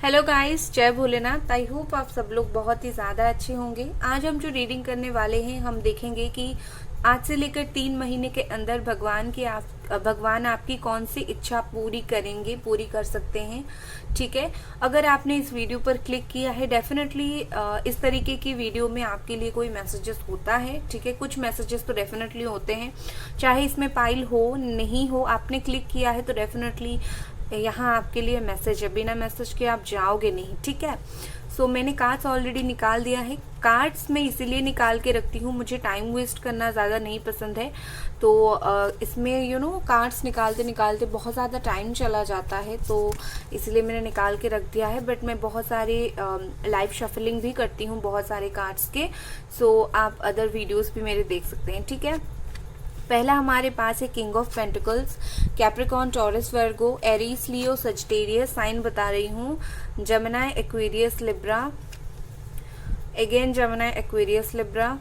Hello guys, जय Bholenath. I hope आप सब लोग बहुत ही ज़्यादा अच्छे होंगे। आज हम जो रीडिंग करने वाले हैं, हम देखेंगे कि आज से लेकर 3 महीने के अंदर भगवान आपकी कौन सी इच्छा पूरी करेंगे, पूरी कर सकते हैं। ठीक है, अगर आपने इस वीडियो पर क्लिक किया है, डेफिनेटली इस तरीके की वीडियो में आपके लिए कोई मैसेजेस होता है। ठीक है, कुछ मैसेजेस तो डेफिनेटली होते हैं, चाहे इसमें पाइल हो नहीं हो। आपने क्लिक किया है तो डेफिनेटली यहाँ आपके लिए मैसेज है, बिना मैसेज के आप जाओगे नहीं। ठीक है, सो मैंने कार्ड्स ऑलरेडी निकाल दिया है। कार्ड्स मैं इसीलिए निकाल के रखती हूँ, मुझे टाइम वेस्ट करना ज़्यादा नहीं पसंद है। तो इसमें कार्ड्स निकालते निकालते बहुत ज़्यादा टाइम चला जाता है, तो इसलिए मैंने निकाल के रख दिया है। बट मैं बहुत सारे लाइव शफलिंग भी करती हूँ बहुत सारे कार्ड्स के, सो आप अदर वीडियोज़ भी मेरे देख सकते हैं। ठीक है, पहला हमारे पास है king of pentacles, Capricorn, Taurus, Virgo, Aries, Leo, Sagittarius. Sign बता रही हूँ, Gemini, Aquarius, Libra. Again Gemini, Aquarius, Libra.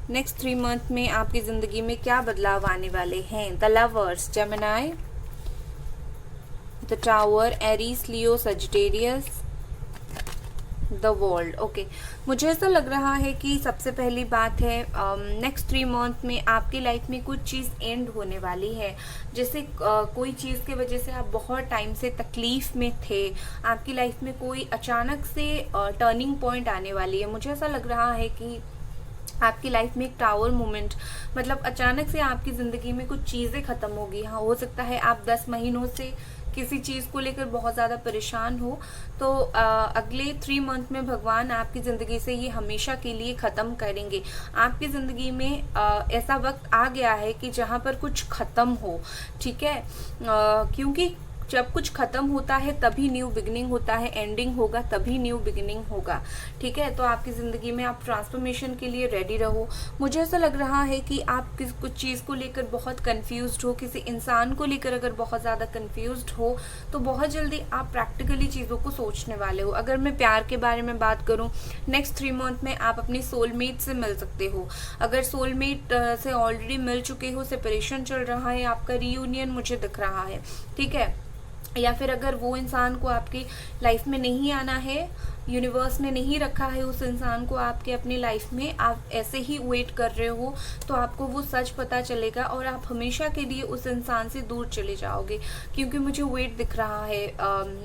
Next 3 month में आपकी जिंदगी में क्या बदलाव आने वाले हैं? The lovers, Gemini, the tower, Aries, Leo, Sagittarius, the world. Okay, मुझे ऐसा लग रहा है कि सबसे पहली बात है, नेक्स्ट 3 मंथ में आपकी लाइफ में कुछ चीज़ एंड होने वाली है। जैसे कोई चीज़ की वजह से आप बहुत टाइम से तकलीफ में थे, आपकी लाइफ में कोई अचानक से टर्निंग पॉइंट आने वाली है। मुझे ऐसा लग रहा है कि आपकी लाइफ में एक टावर मोमेंट, मतलब अचानक से आपकी ज़िंदगी में कुछ चीज़ें ख़त्म होगी। हाँ, हो सकता है आप 10 महीनों से किसी चीज़ को लेकर बहुत ज़्यादा परेशान हो, तो अगले 3 मंथ में भगवान आपकी ज़िंदगी से ये हमेशा के लिए ख़त्म करेंगे। आपकी ज़िंदगी में ऐसा वक्त आ गया है कि जहाँ पर कुछ ख़त्म हो। ठीक है, क्योंकि जब कुछ खत्म होता है तभी न्यू बिगिनिंग होता है, एंडिंग होगा तभी न्यू बिगिनिंग होगा। ठीक है, तो आपकी ज़िंदगी में आप ट्रांसफॉर्मेशन के लिए रेडी रहो। मुझे ऐसा लग रहा है कि आप कुछ चीज़ को लेकर बहुत कंफ्यूज्ड हो, किसी इंसान को लेकर अगर बहुत ज़्यादा कंफ्यूज्ड हो, तो बहुत जल्दी आप प्रैक्टिकली चीज़ों को सोचने वाले हो। अगर मैं प्यार के बारे में बात करूँ, नेक्स्ट 3 मंथ में आप अपनी सोलमेट से मिल सकते हो। अगर सोलमेट से ऑलरेडी मिल चुके हो, सेपरेशन चल रहा है, आपका रीयूनियन मुझे दिख रहा है। ठीक है, या फिर अगर वो इंसान को आपकी लाइफ में नहीं आना है, यूनिवर्स ने नहीं रखा है उस इंसान को आपके अपनी लाइफ में, आप ऐसे ही वेट कर रहे हो, तो आपको वो सच पता चलेगा और आप हमेशा के लिए उस इंसान से दूर चले जाओगे। क्योंकि मुझे वेट दिख रहा है,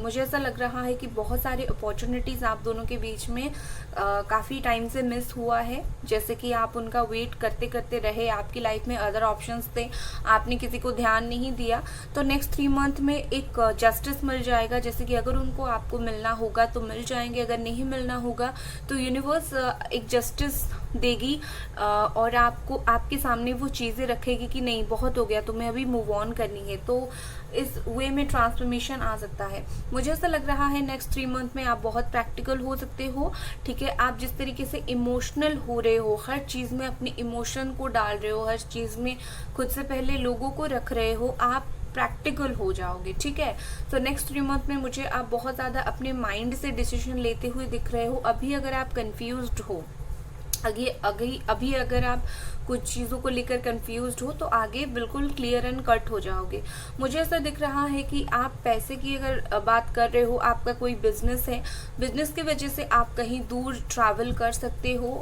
मुझे ऐसा लग रहा है कि बहुत सारे अपॉर्चुनिटीज़ आप दोनों के बीच में काफ़ी टाइम से मिस हुआ है। जैसे कि आप उनका वेट करते करते रहे, आपकी लाइफ में अदर ऑप्शंस थे, आपने किसी को ध्यान नहीं दिया। तो नेक्स्ट 3 मंथ में एक जस्टिस मिल जाएगा। जैसे कि अगर उनको आपको मिलना होगा तो मिल जाएंगे, अगर नहीं मिलना होगा तो यूनिवर्स एक जस्टिस देगी और आपको आपके सामने वो चीज़ें रखेगी कि नहीं, बहुत हो गया, तुम्हें अभी मूव ऑन करनी है। तो इस वे में ट्रांसफॉर्मेशन आ सकता है। मुझे ऐसा लग रहा है नेक्स्ट 3 मंथ में आप बहुत प्रैक्टिकल हो सकते हो। ठीक है, आप जिस तरीके से इमोशनल हो रहे हो, हर चीज़ में अपने इमोशन को डाल रहे हो, हर चीज़ में खुद से पहले लोगों को रख रहे हो, आप प्रैक्टिकल हो जाओगे। ठीक है, तो नेक्स्ट 3 मंथ में मुझे आप बहुत ज़्यादा अपने माइंड से डिसीजन लेते हुए दिख रहे हो। अभी अगर आप कंफ्यूज्ड हो, अभी अगर आप कुछ चीज़ों को लेकर कंफ्यूज्ड हो, तो आगे बिल्कुल क्लियर एंड कट हो जाओगे। मुझे ऐसा दिख रहा है कि आप पैसे की अगर बात कर रहे हो, आपका कोई बिजनेस है, बिजनेस की वजह से आप कहीं दूर ट्रैवल कर सकते हो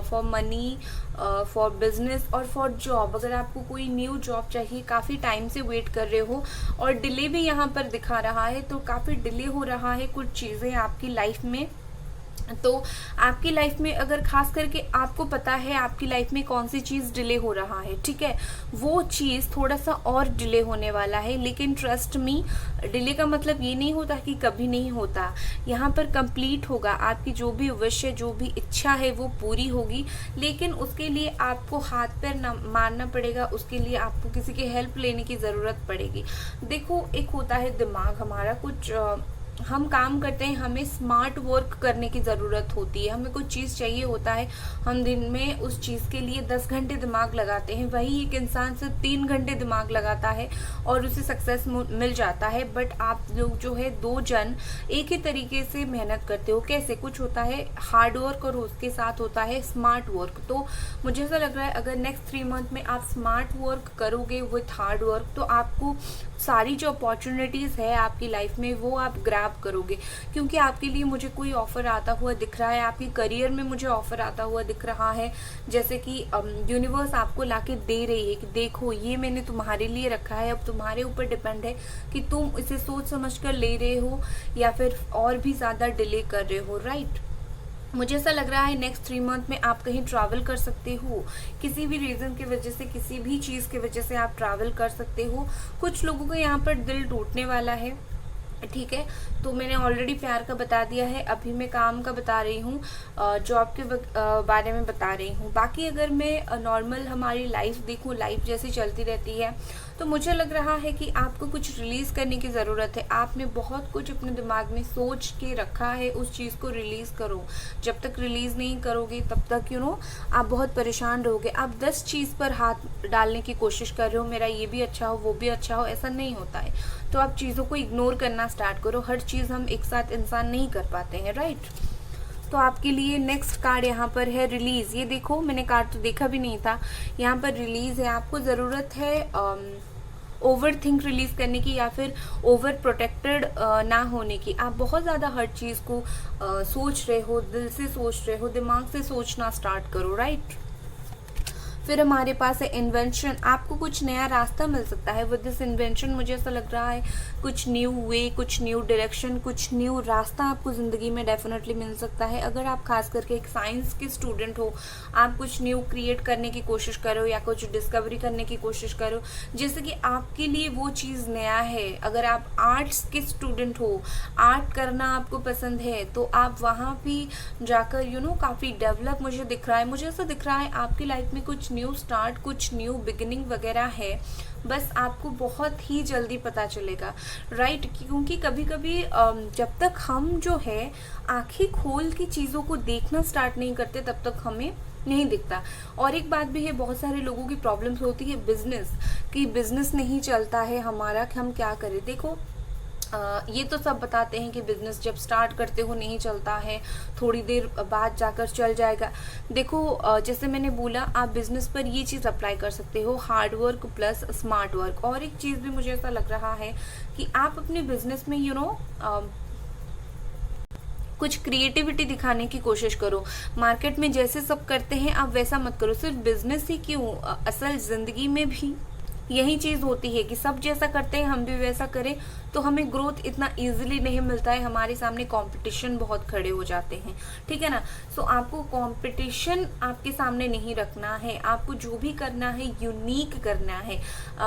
फॉर मनी, फॉर बिजनेस और फॉर जॉब। अगर आपको कोई न्यू जॉब चाहिए, काफ़ी टाइम से वेट कर रहे हो और डिले भी यहाँ पर दिखा रहा है, तो काफ़ी डिले हो रहा है कुछ चीज़ें आपकी लाइफ में। तो आपकी लाइफ में अगर खास करके आपको पता है आपकी लाइफ में कौन सी चीज़ डिले हो रहा है, ठीक है, वो चीज़ थोड़ा सा और डिले होने वाला है। लेकिन ट्रस्ट मी, डिले का मतलब ये नहीं होता कि कभी नहीं होता, यहाँ पर कंप्लीट होगा। आपकी जो भी विश है, जो भी इच्छा है, वो पूरी होगी। लेकिन उसके लिए आपको हाथ पैर मारना पड़ेगा, उसके लिए आपको किसी की हेल्प लेने की ज़रूरत पड़ेगी। देखो, एक होता है दिमाग हमारा, कुछ हम काम करते हैं, हमें स्मार्ट वर्क करने की ज़रूरत होती है, हमें कुछ चीज़ चाहिए होता है, हम दिन में उस चीज़ के लिए 10 घंटे दिमाग लगाते हैं, वही एक इंसान सिर्फ 3 घंटे दिमाग लगाता है और उसे सक्सेस मिल जाता है। बट आप लोग जो है 2 जन एक ही तरीके से मेहनत करते हो। कैसे? कुछ होता है हार्ड वर्क और उसके साथ होता है स्मार्ट वर्क। तो मुझे ऐसा लग रहा है अगर नेक्स्ट 3 मंथ में आप स्मार्ट वर्क करोगे विथ हार्ड वर्क, तो आपको सारी जो अपॉर्चुनिटीज़ है आपकी लाइफ में वो आप ग्रैब करोगे, क्योंकि आपके लिए मुझे कोई ऑफ़र आता हुआ दिख रहा है, आपके करियर में मुझे ऑफ़र आता हुआ दिख रहा है, जैसे कि यूनिवर्स आपको लाके दे रही है कि देखो ये मैंने तुम्हारे लिए रखा है, अब तुम्हारे ऊपर डिपेंड है कि तुम इसे सोच समझ कर ले रहे हो या फिर और भी ज़्यादा डिले कर रहे हो, राइट। मुझे ऐसा लग रहा है नेक्स्ट 3 मंथ में आप कहीं ट्रैवल कर सकते हो, किसी भी रीज़न की वजह से, किसी भी चीज़ की वजह से आप ट्रैवल कर सकते हो। कुछ लोगों को यहाँ पर दिल टूटने वाला है, ठीक है। तो मैंने ऑलरेडी प्यार का बता दिया है, अभी मैं काम का बता रही हूँ, जॉब के बारे में बता रही हूँ। बाकी अगर मैं नॉर्मल हमारी लाइफ देखूँ, लाइफ जैसी चलती रहती है, तो मुझे लग रहा है कि आपको कुछ रिलीज़ करने की ज़रूरत है। आपने बहुत कुछ अपने दिमाग में सोच के रखा है, उस चीज़ को रिलीज़ करो। जब तक रिलीज़ नहीं करोगे तब तक आप बहुत परेशान रहोगे। आप 10 चीज़ पर हाथ डालने की कोशिश कर रहे हो, मेरा ये भी अच्छा हो, वो भी अच्छा हो, ऐसा नहीं होता है। तो आप चीज़ों को इग्नोर करना स्टार्ट करो। हर चीज़ हम एक साथ इंसान नहीं कर पाते हैं, राइट। तो आपके लिए नेक्स्ट कार्ड यहाँ पर है रिलीज़। ये देखो, मैंने कार्ड तो देखा भी नहीं था, यहाँ पर रिलीज़ है। आपको ज़रूरत है ओवर थिंक रिलीज़ करने की या फिर ओवर प्रोटेक्टेड ना होने की। आप बहुत ज़्यादा हर चीज़ को सोच रहे हो, दिल से सोच रहे हो, दिमाग से सोचना स्टार्ट करो, राइट। फिर हमारे पास है इन्वेंशन। आपको कुछ नया रास्ता मिल सकता है विद दिस इन्वेंशन। मुझे ऐसा लग रहा है कुछ न्यू वे, कुछ न्यू डायरेक्शन, कुछ न्यू रास्ता आपको ज़िंदगी में डेफिनेटली मिल सकता है। अगर आप खास करके एक साइंस के स्टूडेंट हो, आप कुछ न्यू क्रिएट करने की कोशिश करो या कुछ डिस्कवरी करने की कोशिश करो, जैसे कि आपके लिए वो चीज़ नया है। अगर आप आर्ट्स के स्टूडेंट हो, आर्ट करना आपको पसंद है, तो आप वहाँ भी जाकर काफ़ी डेवलप मुझे दिख रहा है। मुझे ऐसा दिख रहा है आपकी लाइफ में कुछ न्यू स्टार्ट, कुछ न्यू बिगिनिंग वगैरह है, बस आपको बहुत ही जल्दी पता चलेगा, राइट। क्योंकि कभी कभी जब तक हम जो है आंखें खोल के चीज़ों को देखना स्टार्ट नहीं करते तब तक हमें नहीं दिखता। और एक बात भी है, बहुत सारे लोगों की प्रॉब्लम्स होती है बिजनेस कि बिजनेस नहीं चलता है हमारा, कि हम क्या करें। देखो ये तो सब बताते हैं कि बिज़नेस जब स्टार्ट करते हो नहीं चलता है, थोड़ी देर बाद जाकर चल जाएगा। देखो जैसे मैंने बोला, आप बिज़नेस पर ये चीज़ अप्लाई कर सकते हो, hard work plus smart work. और एक चीज़ भी मुझे ऐसा लग रहा है कि आप अपने बिज़नेस में कुछ क्रिएटिविटी दिखाने की कोशिश करो। मार्केट में जैसे सब करते हैं आप वैसा मत करो। सिर्फ बिजनेस ही क्यों, असल ज़िंदगी में भी यही चीज़ होती है कि सब जैसा करते हैं हम भी वैसा करें, तो हमें ग्रोथ इतना इजीली नहीं मिलता है। हमारे सामने कंपटीशन बहुत खड़े हो जाते हैं, ठीक है ना। सो आपको कंपटीशन आपके सामने नहीं रखना है, आपको जो भी करना है यूनिक करना है।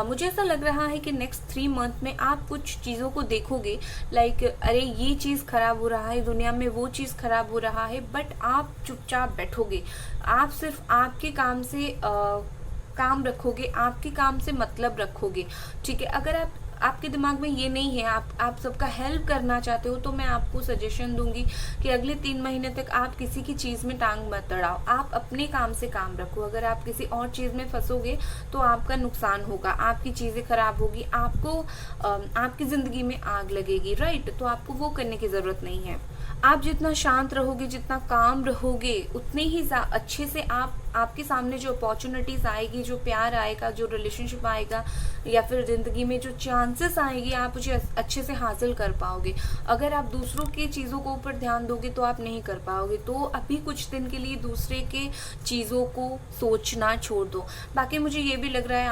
मुझे ऐसा लग रहा है कि नेक्स्ट 3 मंथ में आप कुछ चीज़ों को देखोगे, लाइक अरे ये चीज़ खराब हो रहा है दुनिया में, वो चीज़ खराब हो रहा है, बट आप चुपचाप बैठोगे, आप सिर्फ आपके काम से काम रखोगे, आपके काम से मतलब रखोगे, ठीक है। अगर आपके दिमाग में ये नहीं है, आप सबका हेल्प करना चाहते हो, तो मैं आपको सजेशन दूंगी कि अगले 3 महीने तक आप किसी की चीज़ में टांग मत अड़ाओ, आप अपने काम से काम रखो। अगर आप किसी और चीज़ में फंसोगे तो आपका नुकसान होगा, आपकी चीज़ें खराब होगी, आपको आपकी ज़िंदगी में आग लगेगी, राइट। तो आपको वो करने की ज़रूरत नहीं है। आप जितना शांत रहोगे, जितना काम रहोगे, उतने ही अच्छे से आपके सामने जो अपॉर्चुनिटीज़ आएगी, जो प्यार आएगा, जो रिलेशनशिप आएगा, या फिर ज़िंदगी में जो चांसेस आएगी, आप उसे अच्छे से हासिल कर पाओगे। अगर आप दूसरों की चीज़ों को ऊपर ध्यान दोगे तो आप नहीं कर पाओगे। तो अभी कुछ दिन के लिए दूसरे के चीज़ों को सोचना छोड़ दो। बाकी मुझे ये भी लग रहा है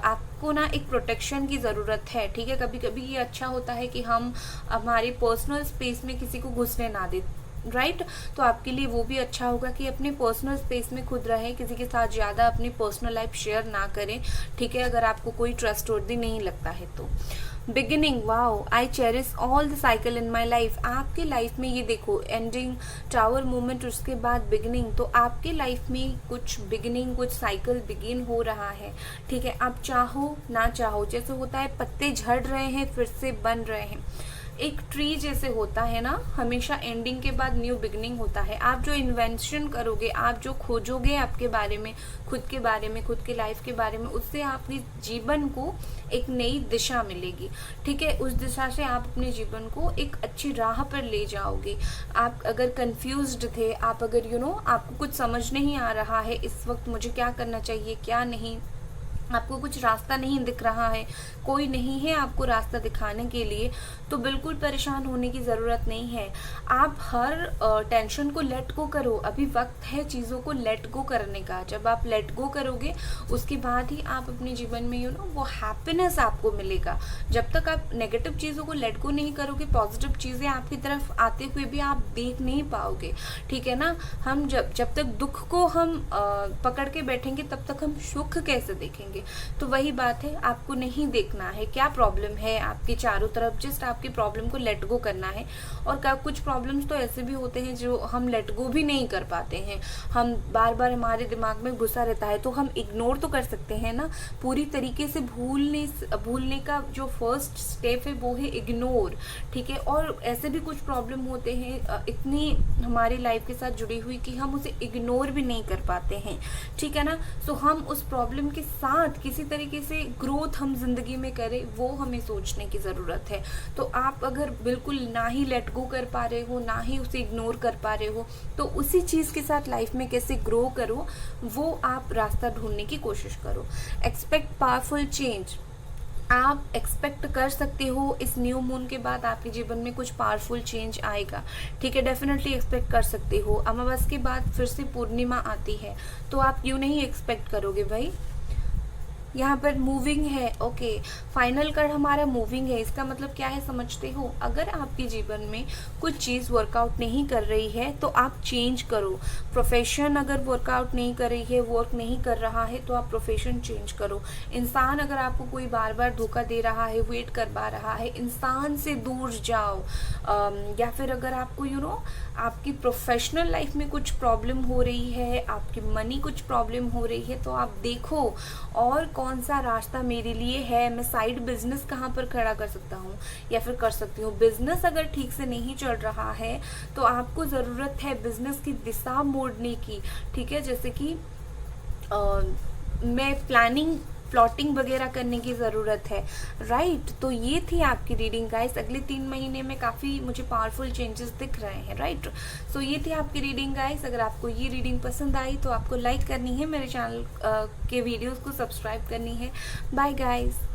आपको ना एक प्रोटेक्शन की ज़रूरत है, ठीक है। कभी कभी ये अच्छा होता है कि हम हमारे पर्सनल स्पेस में किसी को घुसने ना दें, राइट। तो आपके लिए वो भी अच्छा होगा कि अपने पर्सनल स्पेस में खुद रहें, किसी के साथ ज़्यादा अपनी पर्सनल लाइफ शेयर ना करें, ठीक है। अगर आपको कोई ट्रस्टवर्दी नहीं लगता है तो beginning, wow, I cherish all the cycle in my life. आपके लाइफ में ये देखो, एंडिंग, टावर मोमेंट, उसके बाद बिगिनिंग। तो आपके लाइफ में कुछ बिगिनिंग, कुछ साइकिल बिगिन हो रहा है, ठीक है। आप चाहो ना चाहो, जैसे होता है पत्ते झड़ रहे हैं फिर से बन रहे हैं, एक ट्री जैसे होता है ना, हमेशा एंडिंग के बाद न्यू बिगनिंग होता है। आप जो इन्वेंशन करोगे, आप जो खोजोगे आपके बारे में, खुद के बारे में, खुद के लाइफ के बारे में, उससे आपके जीवन को एक नई दिशा मिलेगी। ठीक है, उस दिशा से आप अपने जीवन को एक अच्छी राह पर ले जाओगे। आप अगर कंफ्यूज्ड थे, आप अगर आपको कुछ समझ नहीं आ रहा है इस वक्त मुझे क्या करना चाहिए क्या नहीं, आपको कुछ रास्ता नहीं दिख रहा है, कोई नहीं है आपको रास्ता दिखाने के लिए, तो बिल्कुल परेशान होने की ज़रूरत नहीं है। आप हर टेंशन को लेट गो करो। अभी वक्त है चीज़ों को लेट गो करने का। जब आप लेट गो करोगे उसके बाद ही आप अपने जीवन में वो हैप्पीनेस आपको मिलेगा। जब तक आप नेगेटिव चीज़ों को लेट गो नहीं करोगे, पॉजिटिव चीज़ें आपकी तरफ आते हुए भी आप देख नहीं पाओगे। ठीक है ना, हम जब तक दुख को हम पकड़ के बैठेंगे तब तक हम सुख कैसे देखेंगे। तो वही बात है, आपको नहीं देखना है क्या प्रॉब्लम है आपके चारों तरफ, जस्ट आपकी प्रॉब्लम को लेट गो करना है। और कुछ प्रॉब्लम्स तो ऐसे भी होते हैं जो हम लेट गो भी नहीं कर पाते हैं, हम बार बार हमारे दिमाग में घुसा रहता है, तो हम इग्नोर तो कर सकते हैं ना। पूरी तरीके से भूलने का जो फर्स्ट स्टेप है वो है इग्नोर। ठीक है, और ऐसे भी कुछ प्रॉब्लम होते हैं इतनी हमारी लाइफ के साथ जुड़ी हुई कि हम उसे इग्नोर भी नहीं कर पाते हैं। ठीक है ना, तो हम उस प्रॉब्लम के साथ किसी तरीके से ग्रोथ हम जिंदगी में करें, वो हमें सोचने की ज़रूरत है। तो आप अगर बिल्कुल ना ही लेट गो कर पा रहे हो, ना ही उसे इग्नोर कर पा रहे हो, तो उसी चीज़ के साथ लाइफ में कैसे ग्रो करो, वो आप रास्ता ढूंढने की कोशिश करो। Expect powerful change. आप एक्सपेक्ट कर सकते हो इस न्यू मून के बाद आपके जीवन में कुछ पावरफुल चेंज आएगा। ठीक है, डेफिनेटली एक्सपेक्ट कर सकते हो। अमावस्या के बाद फिर से पूर्णिमा आती है, तो आप क्यों नहीं एक्सपेक्ट करोगे भाई। यहाँ पर मूविंग है, ओके, फाइनल कार्ड हमारा मूविंग है। इसका मतलब क्या है समझते हो, अगर आपके जीवन में कुछ चीज़ वर्कआउट नहीं कर रही है तो आप चेंज करो। प्रोफेशन अगर वर्कआउट नहीं कर रही है, वर्क नहीं कर रहा है, तो आप प्रोफेशन चेंज करो। इंसान अगर आपको कोई बार बार धोखा दे रहा है, वेट करवा रहा है, इंसान से दूर जाओ। या फिर अगर आपको आपकी प्रोफेशनल लाइफ में कुछ प्रॉब्लम हो रही है, आपकी मनी कुछ प्रॉब्लम हो रही है, तो आप देखो और कौन सा रास्ता मेरे लिए है, मैं साइड बिजनेस कहाँ पर खड़ा कर सकता हूँ या फिर कर सकती हूँ। बिजनेस अगर ठीक से नहीं चल रहा है तो आपको ज़रूरत है बिजनेस की दिशा मोड़ने की। ठीक है, जैसे कि मैं प्लॉटिंग वगैरह करने की ज़रूरत है, राइट। तो ये थी आपकी रीडिंग गाइस। अगले 3 महीने में काफ़ी मुझे पावरफुल चेंजेस दिख रहे हैं, राइट। सो ये थी आपकी रीडिंग गाइस। अगर आपको ये रीडिंग पसंद आई तो आपको लाइक करनी है, मेरे चैनल के वीडियोस को सब्सक्राइब करनी है। Bye guys.